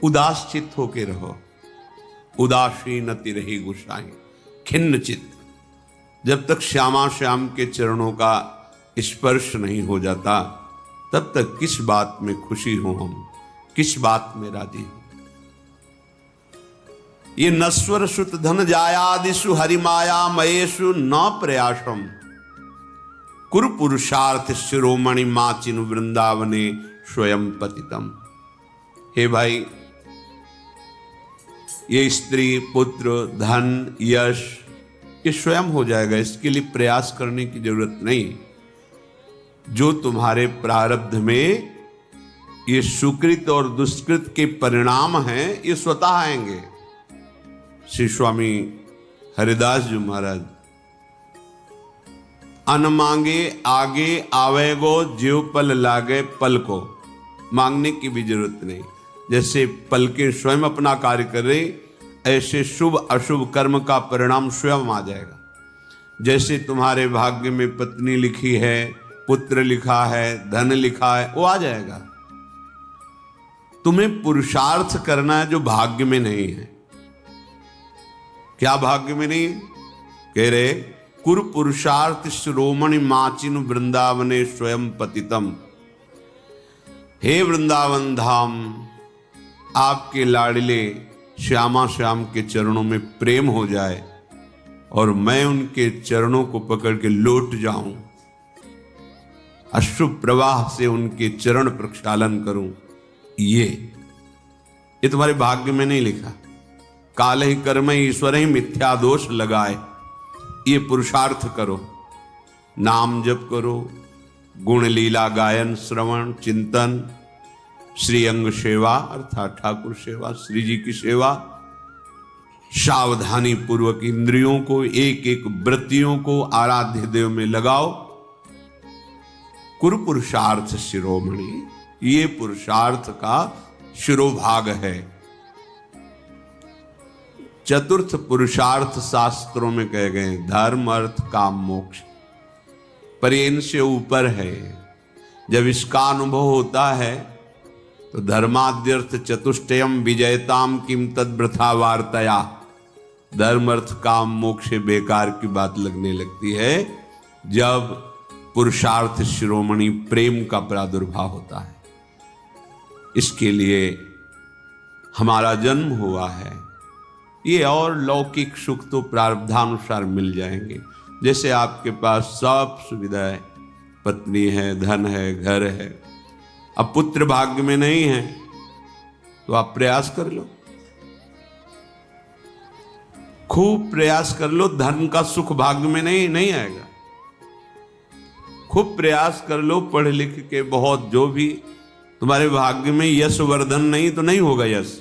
उदास चित्त होके रहो। उदासीन तिरहि गुसाई खिन्न चित्त। जब तक श्यामा श्याम के चरणों का स्पर्श नहीं हो जाता तब तक किस बात में खुशी हो हम, किस बात में राजी हो। ये नश्वर सुत धन जायादिषु हरिमाया मयेषु न प्रयासम कुरु पुरुषार्थ शिरोमणि माचिन वृंदावने स्वयं पतितम। हे भाई, ये स्त्री पुत्र धन यश ये स्वयं हो जाएगा, इसके लिए प्रयास करने की जरूरत नहीं। जो तुम्हारे प्रारब्ध में ये सुकृत और दुष्कृत के परिणाम हैं ये स्वतः आएंगे। श्री स्वामी हरिदास जी महाराज, अन मांगे आगे आवेगो जीव पल लागे पल को, मांगने की भी जरूरत नहीं। जैसे पल के स्वयं अपना कार्य कर रहे, ऐसे शुभ अशुभ कर्म का परिणाम स्वयं आ जाएगा। जैसे तुम्हारे भाग्य में पत्नी लिखी है, पुत्र लिखा है, धन लिखा है, वो आ जाएगा। तुम्हें पुरुषार्थ करना है जो भाग्य में नहीं है। क्या भाग्य में नहीं? कह रहे कुरु पुरुषार्थ शिरोमणि माचिन वृंदावने स्वयं पतितम। हे वृंदावन धाम, आपके लाडले श्यामा श्याम के चरणों में प्रेम हो जाए और मैं उनके चरणों को पकड़ के लौट जाऊं, अश्रु प्रवाह से उनके चरण प्रक्षालन करूं, ये तुम्हारे भाग्य में नहीं लिखा। काल ही कर्म ईश्वर ही मिथ्या दोष लगाए, ये पुरुषार्थ करो, नाम जप करो, गुण लीला गायन श्रवण चिंतन, श्री अंग सेवा अर्थात ठाकुर सेवा, श्री जी की सेवा, सावधानी पूर्वक इंद्रियों को एक एक वृत्तियों को आराध्य देव में लगाओ। कुरु पुरुषार्थ शिरोमणि, ये पुरुषार्थ का शिरोभाग है। चतुर्थ पुरुषार्थ शास्त्रों में कहे गए धर्म अर्थ काम मोक्ष, पर ये इनसे ऊपर है। जब इसका अनुभव होता है तो धर्माद्यर्थ चतुष्टयम विजयताम किम तद वृथा वार्तया, धर्म अर्थ काम मोक्ष बेकार की बात लगने लगती है जब पुरुषार्थ शिरोमणि प्रेम का प्रादुर्भाव होता है। इसके लिए हमारा जन्म हुआ है। ये और लौकिक सुख तो प्रारब्धानुसार मिल जाएंगे। जैसे आपके पास सब सुविधाएं, पत्नी है, धन है, घर है, अब पुत्र भाग्य में नहीं है तो आप प्रयास कर लो, खूब प्रयास कर लो। धन का सुख भाग्य में नहीं आएगा। खूब प्रयास कर लो, पढ़ लिख के बहुत, जो भी तुम्हारे भाग्य में यश वर्धन नहीं तो नहीं होगा यश,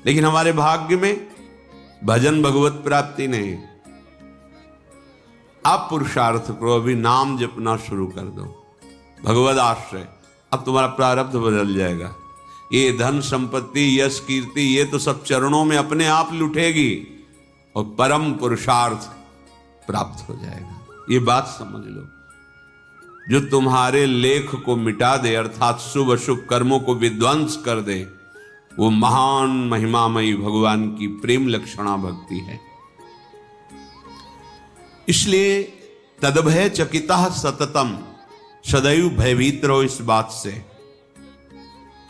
लेकिन हमारे भाग्य में भजन भगवत प्राप्ति नहीं। आप पुरुषार्थ करो, अभी नाम जपना शुरू कर दो, भगवद आश्रय, अब तुम्हारा प्रारब्ध बदल जाएगा। ये धन संपत्ति यश कीर्ति ये तो सब चरणों में अपने आप लुटेगी और परम पुरुषार्थ प्राप्त हो जाएगा। ये बात समझ लो। जो तुम्हारे लेख को मिटा दे अर्थात शुभ अशुभ कर्मों को विध्वंस कर दे, वो महान महिमामयी भगवान की प्रेम लक्षणा भक्ति है। इसलिए तदभय चकिता सततम, सदैव भयभीत रहो इस बात से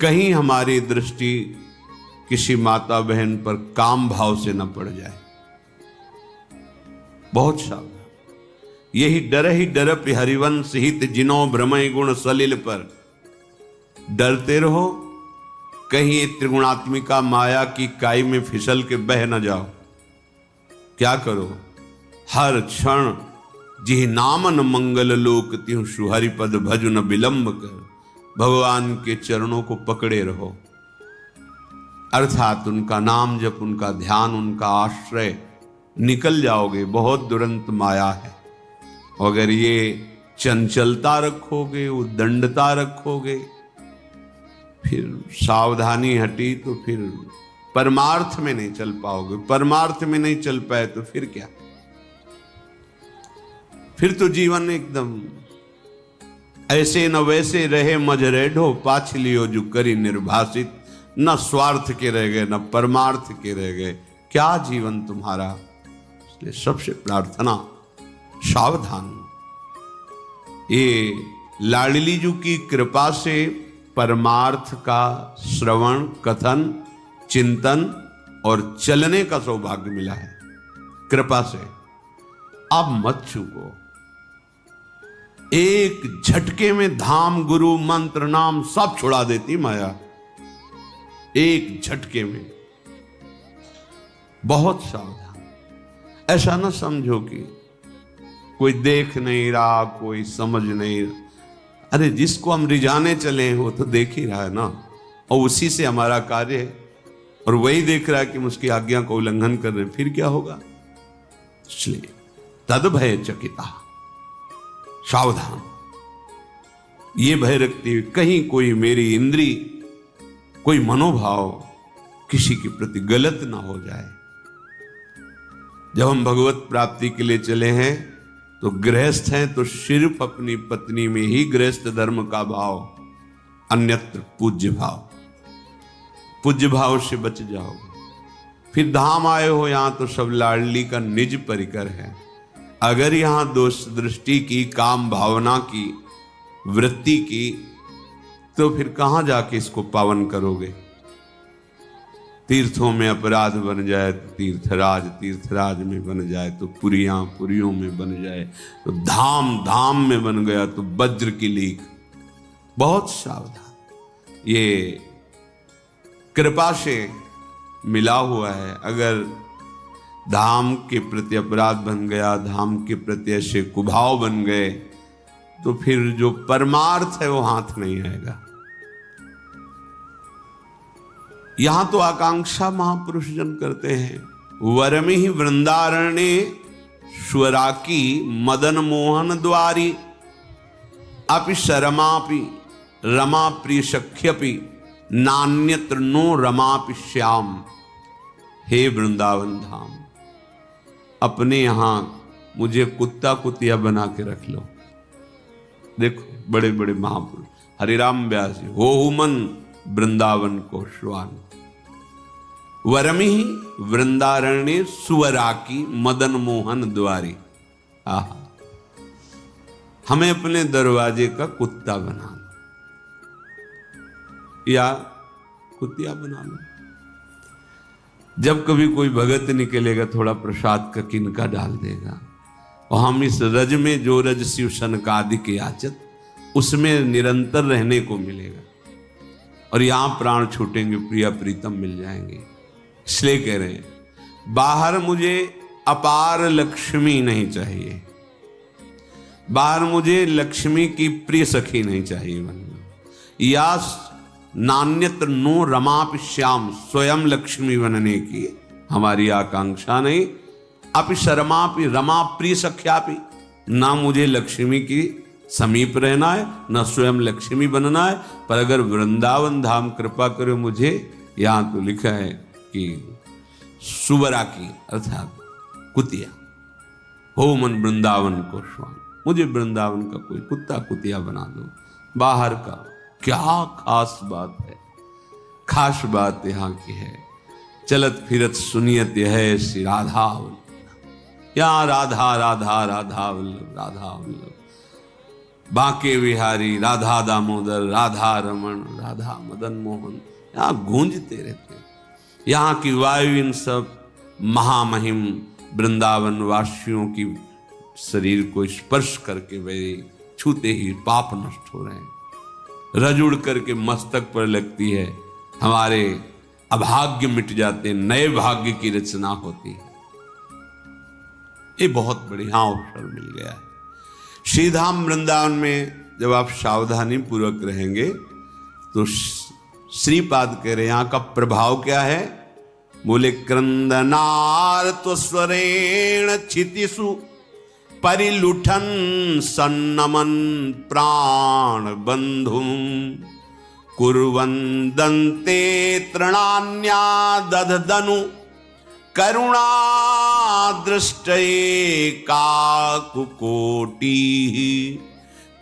कहीं हमारी दृष्टि किसी माता बहन पर काम भाव से न पड़ जाए। बहुत सावधान। यही डर हरिवंश हित जिनो भ्रमय गुण सलिल पर, डरते रहो कहीं त्रिगुणात्मिका माया की काई में फिसल के बह न जाओ। क्या करो? हर क्षण जी नामन मंगल लोक त्यों सुहरिपद भजु न विलंब कर, भगवान के चरणों को पकड़े रहो अर्थात उनका नाम जप, उनका ध्यान, उनका आश्रय, निकल जाओगे। बहुत दुरंत माया है। अगर ये चंचलता रखोगे, उद्दंडता रखोगे, फिर सावधानी हटी तो फिर परमार्थ में नहीं चल पाओगे। परमार्थ में नहीं चल पाए तो फिर क्या? फिर तो जीवन एकदम ऐसे न वैसे रहे मजरेढो, पाछ लियो जो करी निर्भाषित, न स्वार्थ के रह गए, न परमार्थ के रह गए। क्या जीवन तुम्हारा। इसलिए सबसे प्रार्थना, सावधान। ये लाडली जी की कृपा से परमार्थ का श्रवण, कथन, चिंतन और चलने का सौभाग्य मिला है कृपा से। आप मत चूको। एक झटके में धाम, गुरु, मंत्र, नाम सब छुड़ा देती माया, एक झटके में। बहुत सावधान। ऐसा ना समझो कि कोई देख नहीं रहा, कोई समझ नहीं रहा। अरे जिसको हम रिझाने चले वो तो देख ही रहा है ना, और उसी से हमारा कार्य है, और वही देख रहा है कि हम उसकी आज्ञा का उल्लंघन कर रहे हैं, फिर क्या होगा। इसलिए तद भय चकिता, सावधान। ये भय रखती हुई कहीं कोई मेरी इंद्री, कोई मनोभाव किसी के प्रति गलत ना हो जाए। जब हम भगवत प्राप्ति के लिए चले हैं तो गृहस्थ हैं तो सिर्फ अपनी पत्नी में ही गृहस्थ धर्म का भाव, अन्यत्र पूज्य भाव। पूज्य भाव से बच जाओगे। फिर धाम आए हो यहां तो सब लाडली का निज परिकर है। अगर यहां दोष दृष्टि की, काम भावना की, वृत्ति की, तो फिर कहां जाके इसको पावन करोगे। तीर्थों में अपराध बन जाए तो तीर्थराज, तीर्थराज में बन जाए तो पुरियां, पुरियों में बन जाए तो धाम, धाम में बन गया तो वज्र की लीक। बहुत सावधान। ये कृपा से मिला हुआ है। अगर धाम के प्रति अपराध बन गया, धाम के प्रति ऐसे कुभाव बन गए, तो फिर जो परमार्थ है वो हाथ नहीं आएगा। यहां तो आकांक्षा महापुरुष जन करते हैं, वरमि ही वृंदारण्ये स्वराकी मदन मोहन द्वारी, अपि शरमापि रमा प्रिय सख्यपि, नान्यत्र नो रमापि श्याम। हे वृंदावन धाम, अपने यहां मुझे कुत्ता कुतिया बना के रख लो। देखो बड़े बड़े महापुरुष, हरिराम व्यास जी, हो मन वृंदावन को श्वान। वरमि वृंदारण्य सुवराकी मदन मोहन द्वारी। आहा, हमें अपने दरवाजे का कुत्ता बना लो या कुतिया बना लो। जब कभी कोई भगत निकलेगा थोड़ा प्रसाद का किनका डाल देगा, और हम इस रज में जो रज शिव सनकादि के याचत, उसमें निरंतर रहने को मिलेगा। और यहां प्राण छूटेंगे, प्रिया प्रीतम मिल जाएंगे। इसलिए कह रहे हैं, बाहर मुझे अपार लक्ष्मी नहीं चाहिए, बाहर मुझे लक्ष्मी की प्रिय सखी नहीं चाहिए बनना, या नान्यत्र नो रमापि श्याम, स्वयं लक्ष्मी बनने की हमारी आकांक्षा नहीं। अपि शर्मापि रमा प्रिय सख्यापि, ना मुझे लक्ष्मी की समीप रहना है, न स्वयं लक्ष्मी बनना है। पर अगर वृंदावन धाम कृपा करो मुझे, यहां तो लिखा है कि सुवरा की अर्थात कुतिया, हो मन वृंदावन को श्वान, मुझे वृंदावन का कोई कुत्ता कुतिया बना दो। बाहर का क्या खास बात है, खास बात यहां की है, चलत फिरत सुनियत है श्री राधा वल्लभ। यहां राधा राधा राधा वल्लभ, राधा वल्लभ, बांके बिहारी, राधा दामोदर, राधा रमन, राधा मदन मोहन, यहां गूंजते रहते हैं। यहाँ की वायु इन सब महामहिम वृंदावन वासियों की शरीर को स्पर्श करके वे छूते ही पाप नष्ट हो रहे हैं। रज उड़ करके मस्तक पर लगती है, हमारे अभाग्य मिट जाते, नए भाग्य की रचना होती है। ये बहुत बढ़िया अवसर मिल गया है। श्रीधाम वृंदावन में जब आप सावधानी पूर्वक रहेंगे तो श्रीपाद कह रहे यहाँ का प्रभाव क्या है। बोले क्रंदनार तो स्वरेण क्षितिषु परिलुठन सन्नमन प्राण बंधु कुर्वन्दन्ते तृणान्या दधदनु करुणा दृष्टये काकुकोटी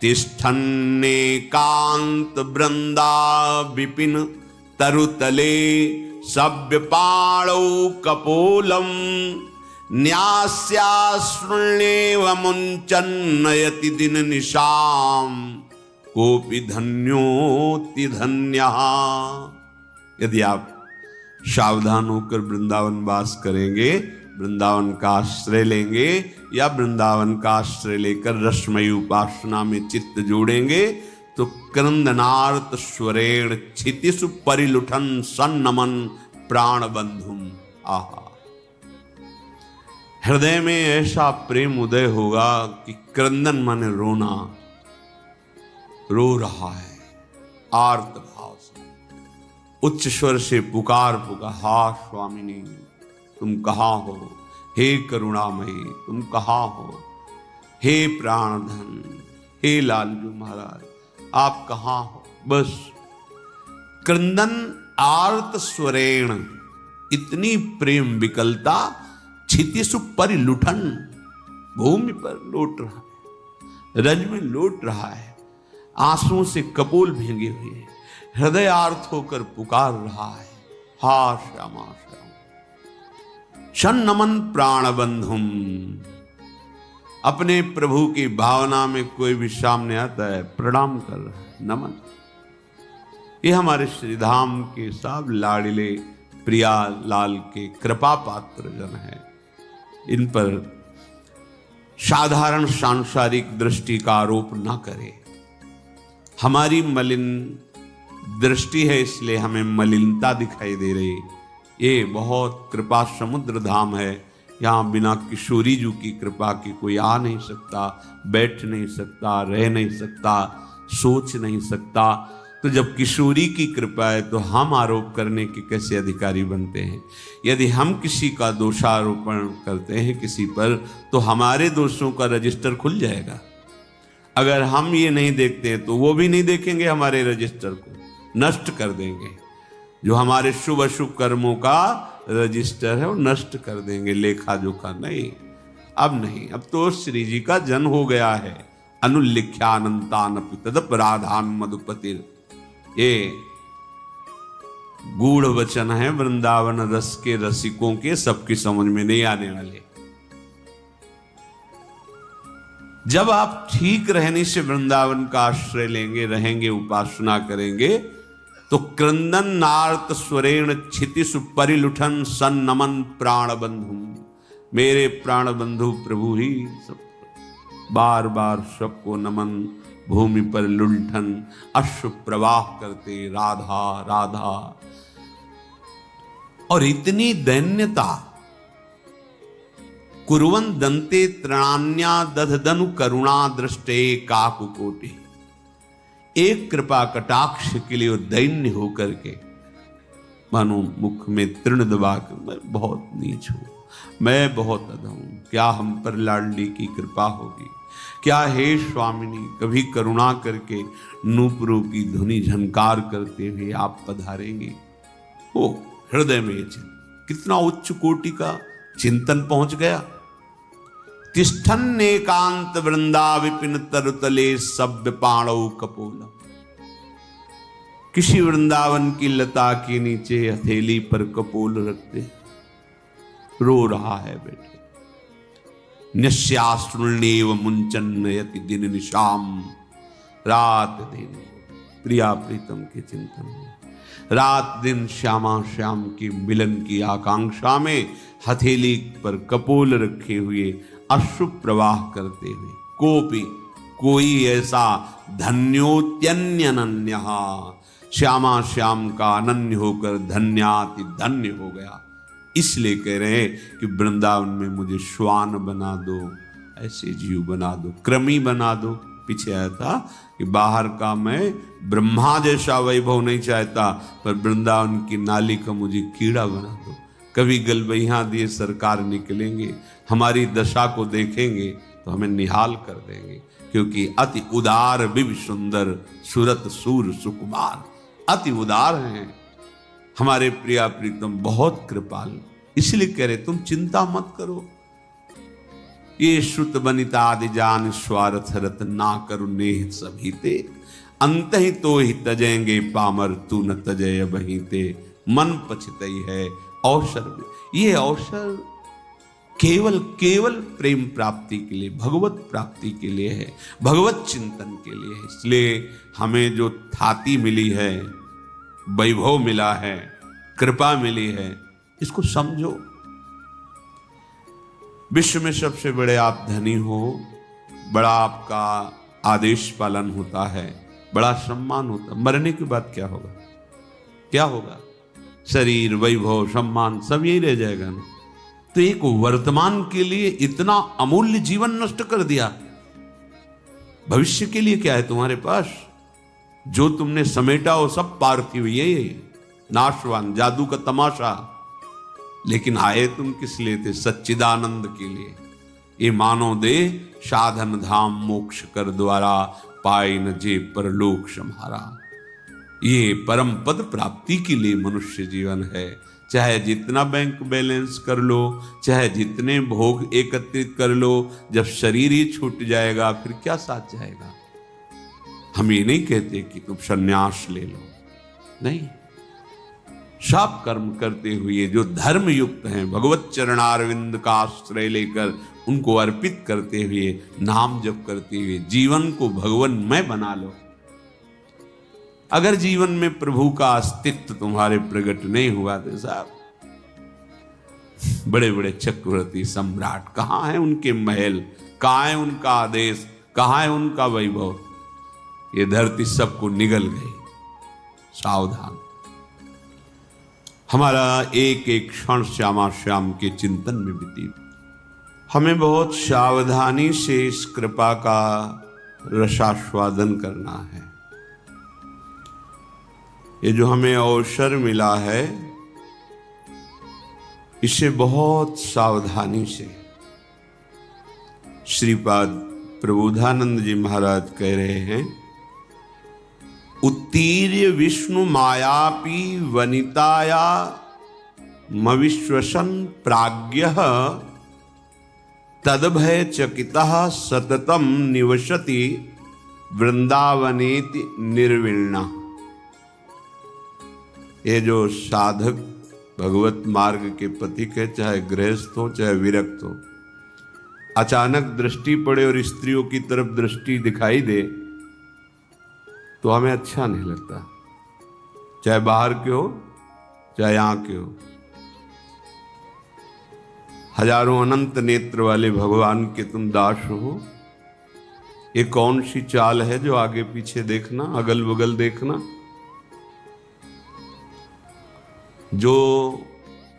तिष्ठन्ने कांत वृंदा विपिन तरुतले सव्यपाणौ कपोलम न्यास्याश्रुण्येव मुञ्चन्नयति दिन निशाम कोपि धन्योति धन्यः। यदि आप सावधान होकर वृंदावन वास करेंगे, वृंदावन का आश्रय लेंगे या वृंदावन का आश्रय लेकर रसमयी उपासना में चित्त जोड़ेंगे तो क्रंदनार्त स्वरेण क्षितिषु परिलुठन सन्नमन प्राण बंधुम। आहा, हृदय में ऐसा प्रेम उदय होगा कि क्रंदन माने रोना, रो रहा है आर्त भाव से, उच्च स्वर से पुकार हा स्वामिनी तुम कहाँ हो, हे करुणामयी तुम कहाँ हो, हे प्राणधन, हे लालजू महाराज आप कहाँ हो। बस क्रंदन आर्त स्वरेण, इतनी प्रेम विकलता, क्षितिषु परिलुठन, भूमि पर लौट रहा है, रज में लौट रहा है, आंसुओं से कपोल भीगे हुए, हृदय आर्त होकर पुकार रहा है हा श्यामा श्याम। सन्नमन प्राण बंधुम, अपने प्रभु की भावना में कोई भी सामने आता है प्रणाम कर रहा है, नमन। ये हमारे श्रीधाम के सब लाडिले प्रिया लाल के कृपा पात्र जन है। इन पर साधारण सांसारिक दृष्टि का आरोप न करें। हमारी मलिन दृष्टि है इसलिए हमें मलिनता दिखाई दे रही। ये बहुत कृपा समुद्र धाम है, यहाँ बिना किशोरी जी की कृपा के कोई आ नहीं सकता, बैठ नहीं सकता, रह नहीं सकता, सोच नहीं सकता। तो जब किशोरी की कृपा है तो हम आरोप करने के कैसे अधिकारी बनते हैं। यदि हम किसी का दोषारोपण करते हैं किसी पर तो हमारे दोषों का रजिस्टर खुल जाएगा। अगर हम ये नहीं देखते हैं तो वो भी नहीं देखेंगे, हमारे रजिस्टर को नष्ट कर देंगे। जो हमारे शुभ अशुभ कर्मों का रजिस्टर है वो नष्ट कर देंगे, लेखा जोखा नहीं। अब नहीं, अब तो श्री जी का जन्म हो गया है। अनुल्लिख्यानंतानपि तदपराधान मधुपतिर, ये गूढ़ वचन है वृंदावन रस के रसिकों के, सबकी समझ में नहीं आने वाले। जब आप ठीक रहने से वृंदावन का आश्रय लेंगे, रहेंगे, उपासना करेंगे तो क्रंदन नार्त स्वरेण क्षितिषु परिलुठन सन्नमन प्राण बंधु, मेरे प्राण बंधु प्रभु ही सब बार बार सबको नमन, भूमि पर लुंठन अश्रु प्रवाह करते राधा राधा। और इतनी दैन्यता, कुर्वन दंते तृणान्या दधदनु करुणा दृष्टे काकुकोटि, एक कृपा कटाक्ष के लिए दैन्य होकर के मानो मुख में तृण दबाकर मैं बहुत नीच हूं, मैं बहुत अधम हूं, क्या हम पर लाडली की कृपा होगी, क्या हे स्वामिनी कभी करुणा करके नूपुरों की धुनी झनकार करते हुए आप पधारेंगे। ओ हृदय में कितना उच्च कोटि का चिंतन पहुंच गया। तिष्ठन एकांत वृंदा विपिन तरुतले सभ्य पाणौ कपोलम, किसी वृंदावन की लता के नीचे हथेली पर कपोल रखते रो रहा है बेटे। न्यस्याश्रुण्येव मुञ्चन्नयति दिन निशाम, रात दिन प्रिया प्रीतम के चिंतन में, रात दिन श्यामा श्याम की मिलन की आकांक्षा में हथेली पर कपोल रखे हुए अश्रु प्रवाह करते हुए, कोपि कोई ऐसा धन्योत्यन्यनन्य, श्यामा श्याम का अनन्य होकर धन्याति धन्य हो गया। इसलिए कह रहे हैं कि वृंदावन में मुझे श्वान बना दो, ऐसे जीव बना दो, क्रमी बना दो। पीछे आया था कि बाहर का मैं ब्रह्मा जैसा वैभव नहीं चाहता, पर वृंदावन की नाली का मुझे कीड़ा बना दो। कभी गलबैया दिए सरकार निकलेंगे, हमारी दशा को देखेंगे तो हमें निहाल कर देंगे, क्योंकि अति उदार विव सुंदर सूरत सूर सुकुमार, अति उदार हैं हमारे प्रिया प्रीतम, बहुत कृपाल। इसलिए कह रहे तुम चिंता मत करो, ये श्रुत बनिता आदि जान स्वार्थ रत ना करो नेह सभी ते, अंतहि तो ही तजेंगे पामर, तू न तजय बही ते, मन पछतई है अवसर में। ये अवसर केवल केवल प्रेम प्राप्ति के लिए, भगवत प्राप्ति के लिए है, भगवत चिंतन के लिए है। इसलिए हमें जो थाती मिली है, वैभव मिला है, कृपा मिली है, इसको समझो। विश्व में सबसे बड़े आप धनी हो, बड़ा आपका आदेश पालन होता है, बड़ा सम्मान होता है। मरने के बाद क्या होगा? क्या होगा? शरीर, वैभव, सम्मान सब यही रह जाएगा ना। तो एक वर्तमान के लिए इतना अमूल्य जीवन नष्ट कर दिया, भविष्य के लिए क्या है तुम्हारे पास? जो तुमने समेटा वो सब पार्थिव, ये नाशवान, जादू का तमाशा। लेकिन आए तुम किस लिए थे? सच्चिदानंद के लिए। ये मानो दे साधन धाम मोक्ष कर द्वारा, पाए न जे परलोक सम्हारा। ये परम पद प्राप्ति के लिए मनुष्य जीवन है। चाहे जितना बैंक बैलेंस कर लो, चाहे जितने भोग एकत्रित कर लो, जब शरीर ही छूट जाएगा फिर क्या साथ जाएगा? हम ये नहीं कहते कि तुम संन्यास ले लो, नहीं। सब कर्म करते हुए जो धर्म युक्त हैं, भगवत चरणारविंद का आश्रय लेकर उनको अर्पित करते हुए, नाम जप करते हुए जीवन को भगवन्मय बना लो। अगर जीवन में प्रभु का अस्तित्व तुम्हारे प्रकट नहीं हुआ तो साहब, बड़े बड़े चक्रवर्ती सम्राट कहां है? उनके महल कहां है? उनका आदेश कहां है? उनका वैभव? ये धरती सबको निगल गई। सावधान। हमारा एक एक क्षण श्यामा श्याम के चिंतन में बीती। हमें बहुत सावधानी से इस कृपा का रसास्वादन करना है। ये जो हमें अवसर मिला है, इसे बहुत सावधानी से, श्रीपाद प्रबोधानंद जी महाराज कह रहे हैं, उत्तीर्य विष्णु मायापी वनिताया मविश्वसन प्राज्ञः, तदभय चकितः सततम निवसति वृंदावनेति निर्विण्णा। ये जो साधक भगवत मार्ग के पथिक है, चाहे गृहस्थ हो चाहे विरक्त हो, अचानक दृष्टि पड़े और स्त्रियों की तरफ दृष्टि दिखाई दे तो हमें अच्छा नहीं लगता, चाहे बाहर के हो चाहे यहां के हो। हजारों अनंत नेत्र वाले भगवान के तुम दास हो, ये कौन सी चाल है जो आगे पीछे देखना, अगल बगल देखना? जो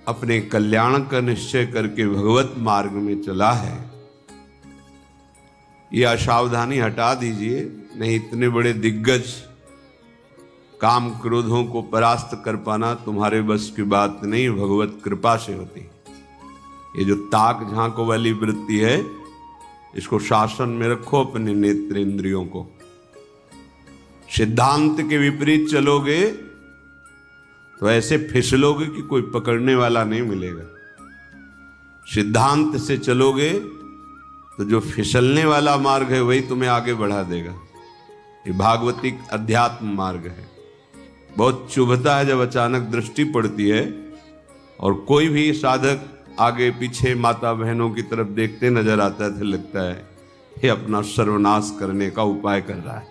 अपने कल्याण का निश्चय करके भगवत मार्ग में चला है, यह असावधानी हटा दीजिए। नहीं, इतने बड़े दिग्गज, काम क्रोधों को परास्त कर पाना तुम्हारे बस की बात नहीं, भगवत कृपा से होती। ये जो ताक झांक वाली वृत्ति है, इसको शासन में रखो अपने नेत्र इंद्रियों को। सिद्धांत के विपरीत चलोगे तो ऐसे फिसलोगे कि कोई पकड़ने वाला नहीं मिलेगा। सिद्धांत से चलोगे तो जो फिसलने वाला मार्ग है वही तुम्हें आगे बढ़ा देगा। ये भागवतिक अध्यात्म मार्ग है। बहुत चुभता है जब अचानक दृष्टि पड़ती है और कोई भी साधक आगे पीछे माता बहनों की तरफ देखते नजर आता है, तो लगता है ये अपना सर्वनाश करने का उपाय कर रहा है।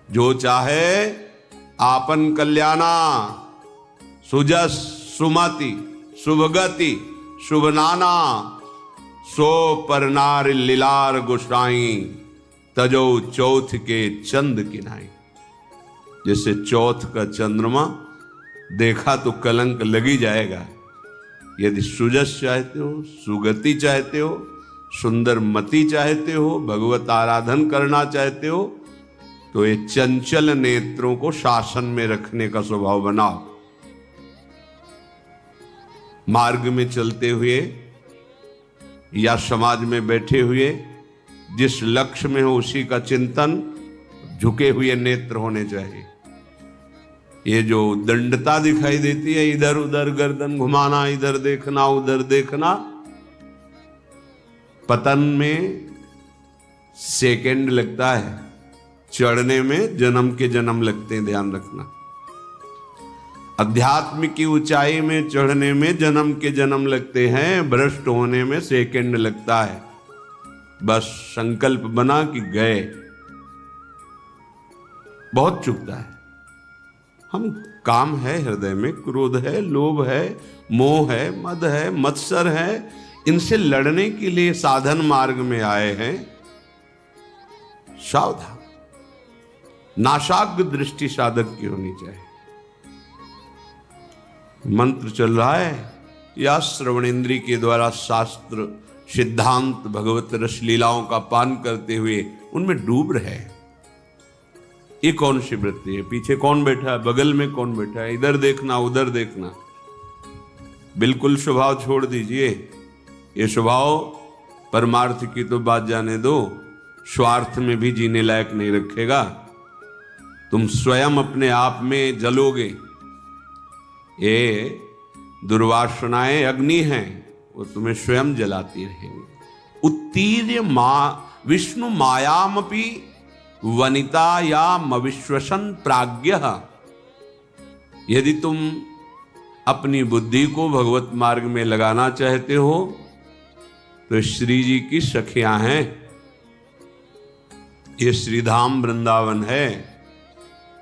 जो चाहे आपन कल्याणा, सुजस सुमति शुभगति शुभनाना, सो परनार लीलार गोसाई, तजो चौथ के चंद किनाई। जैसे चौथ का चंद्रमा देखा तो कलंक लगी जाएगा। यदि सुजस चाहते हो, सुगति चाहते हो, सुंदर मति चाहते हो, भगवत आराधन करना चाहते हो, तो ये चंचल नेत्रों को शासन में रखने का स्वभाव बनाओ। मार्ग में चलते हुए या समाज में बैठे हुए जिस लक्ष्य में हो उसी का चिंतन, झुके हुए नेत्र होने चाहिए। ये जो दंडता दिखाई देती है, इधर उधर गर्दन घुमाना, इधर देखना उधर देखना, पतन में सेकंड लगता है, चढ़ने में जन्म के जन्म लगते हैं, ध्यान रखना। अध्यात्म की ऊंचाई में चढ़ने में जन्म के जन्म लगते हैं, भ्रष्ट होने में सेकंड लगता है। बस संकल्प बना कि गए, बहुत चुभता है। हम काम है हृदय में, क्रोध है, लोभ है, मोह है, मद है, मत्सर है, इनसे लड़ने के लिए साधन मार्ग में आए हैं। सावधान, नाशाग्र दृष्टि साधक की होनी चाहिए। मंत्र चल रहा है या श्रवणेन्द्रिय के द्वारा शास्त्र सिद्धांत भगवत रसलीलाओं का पान करते हुए उनमें डूब रहे। ये कौन सी वृत्ति है? पीछे कौन बैठा है, बगल में कौन बैठा है, इधर देखना उधर देखना। बिल्कुल स्वभाव छोड़ दीजिए। ये स्वभाव परमार्थ की तो बात जाने दो, स्वार्थ में भी जीने लायक नहीं रखेगा। तुम स्वयं अपने आप में जलोगे। ये दुर्वासनाएं अग्नि हैं, वो तुम्हें स्वयं जलाती रहेंगी। उत्तीर्य विष्णु मायामपि वनिता या मविश्वसन प्राज्ञः। यदि तुम अपनी बुद्धि को भगवत मार्ग में लगाना चाहते हो तो श्री जी की सखियां हैं। ये श्रीधाम वृंदावन है।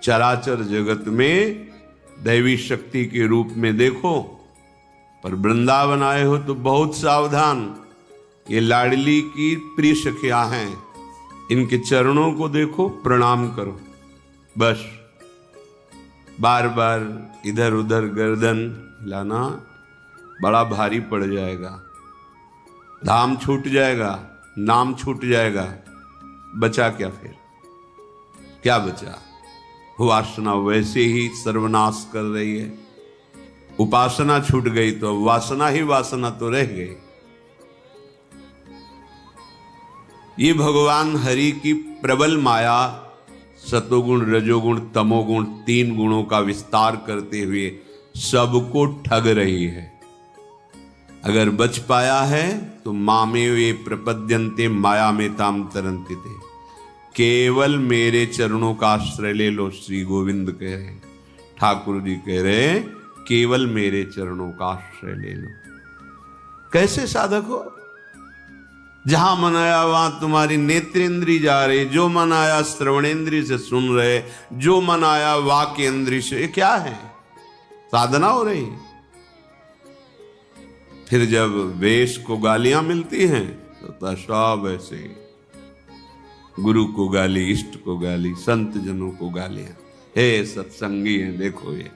चराचर जगत में दैवी शक्ति के रूप में देखो, पर वृंदावन आए हो तो बहुत सावधान। ये लाडली की प्रिय सखियां हैं, इनके चरणों को देखो, प्रणाम करो। बस बार बार इधर उधर गर्दन हिलाना बड़ा भारी पड़ जाएगा। धाम छूट जाएगा, नाम छूट जाएगा, बचा क्या फिर? क्या बचा? वासना वैसे ही सर्वनाश कर रही है। उपासना छूट गई तो वासना ही वासना तो रह गई। ये भगवान हरि की प्रबल माया सतोगुण रजोगुण तमोगुण 3 गुणों का विस्तार करते हुए सबको ठग रही है। अगर बच पाया है तो मामे वे प्रपद्यन्ते माया में ताम तरंति थे। केवल मेरे चरणों का आश्रय ले लो, श्री गोविंद कह रहे, ठाकुर जी कह रहे, केवल मेरे चरणों का आश्रय ले लो। कैसे साधक हो? जहां मन आया वहां तुम्हारी नेत्रेंद्री जा रही, जो मन आया श्रवणेंद्री से सुन रहे, जो मन आया वाक्य इंद्री से। ये क्या है? साधना हो रही। फिर जब वेश को गालियां मिलती हैं तो सब ऐसे, गुरु को गाली, इष्ट को गाली, संत जनों को गालियां। हे सत्संगी है, देखो ये,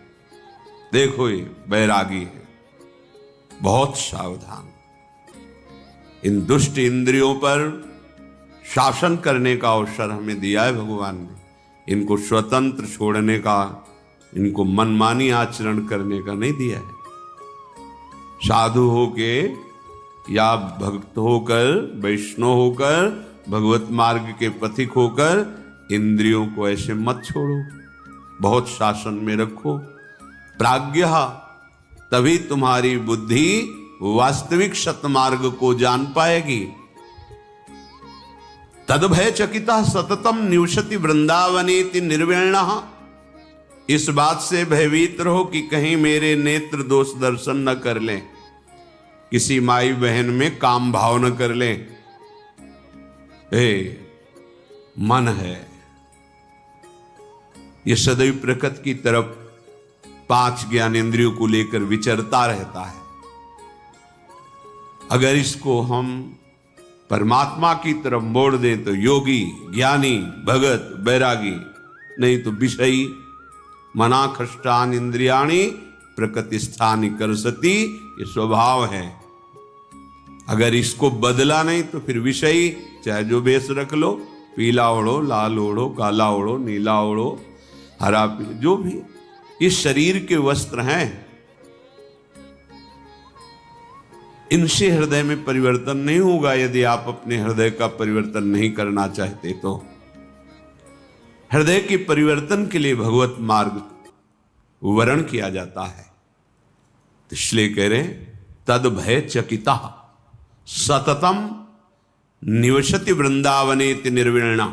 देखो ये बैरागी है। बहुत सावधान। इन दुष्ट इंद्रियों पर शासन करने का अवसर हमें दिया है भगवान ने। इनको स्वतंत्र छोड़ने का, इनको मनमानी आचरण करने का नहीं दिया है। साधु होके या भक्त होकर, वैष्णव होकर, भगवत मार्ग के पथिक होकर इंद्रियों को ऐसे मत छोड़ो, बहुत शासन में रखो। प्राज्ञः, तभी तुम्हारी बुद्धि वास्तविक सतमार्ग को जान पाएगी। तद्भय चकिता सततम निवसति वृंदावनेति निर्विण्णः। इस बात से भयभीत रहो कि कहीं मेरे नेत्र दोष दर्शन न कर लें, किसी माई बहन में काम भाव न कर लें। मन है ये सदैव प्रकृति की तरफ 5 ज्ञानेंद्रियों को लेकर विचरता रहता है। अगर इसको हम परमात्मा की तरफ मोड़ दें तो योगी, ज्ञानी, भगत, बैरागी, नहीं तो विषयी। मना खष्टान इंद्रियाणी प्रकृति स्थानी करसती, ये स्वभाव है। अगर इसको बदला नहीं तो फिर विषयी, चाहे जो बेस रख लो, पीला ओढ़ो, लाल ओढ़ो, काला ओढ़ो, नीला ओढ़ो, हरा, जो भी, ये शरीर के वस्त्र हैं। इनसे हृदय में परिवर्तन नहीं होगा यदि आप अपने हृदय का परिवर्तन नहीं करना चाहते तो। हृदय के परिवर्तन के लिए भगवत मार्ग वर्ण किया जाता है। इसलिए कह रहे तद भय चकिता सततम निवसति वृंदावनेति निर्विण्णा।